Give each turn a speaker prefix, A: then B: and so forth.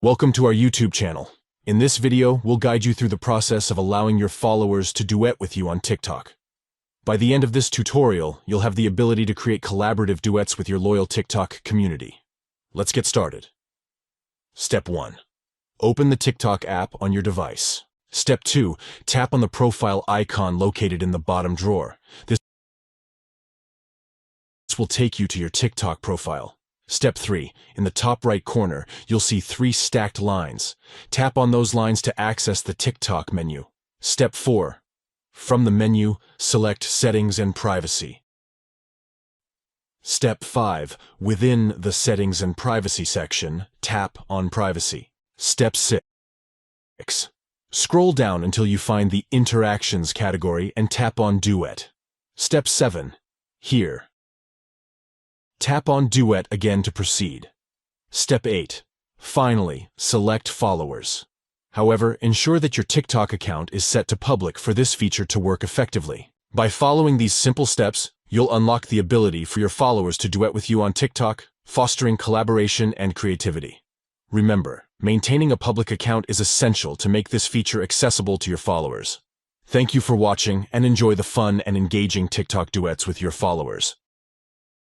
A: Welcome to our YouTube channel. In this video, we'll guide you through the process of allowing your followers to duet with you on TikTok. By the end of this tutorial, you'll have the ability to create collaborative duets with your loyal TikTok community. Let's get started. Step 1. Open the TikTok app on your device. Step 2. Tap on the profile icon located in the bottom drawer. This will take you to your TikTok profile. Step 3. In the top right corner, you'll see 3 stacked lines. Tap on those lines to access the TikTok menu. Step 4. From the menu, select Settings and Privacy. Step 5. Within the Settings and Privacy section, tap on Privacy. Step 6. Scroll down until you find the Interactions category and tap on Duet. Step 7. Here. Tap on Duet again to proceed. Step 8. Finally, select Followers. However, ensure that your TikTok account is set to public for this feature to work effectively. By following these simple steps, you'll unlock the ability for your followers to duet with you on TikTok, fostering collaboration and creativity. Remember, maintaining a public account is essential to make this feature accessible to your followers. Thank you for watching and enjoy the fun and engaging TikTok duets with your followers.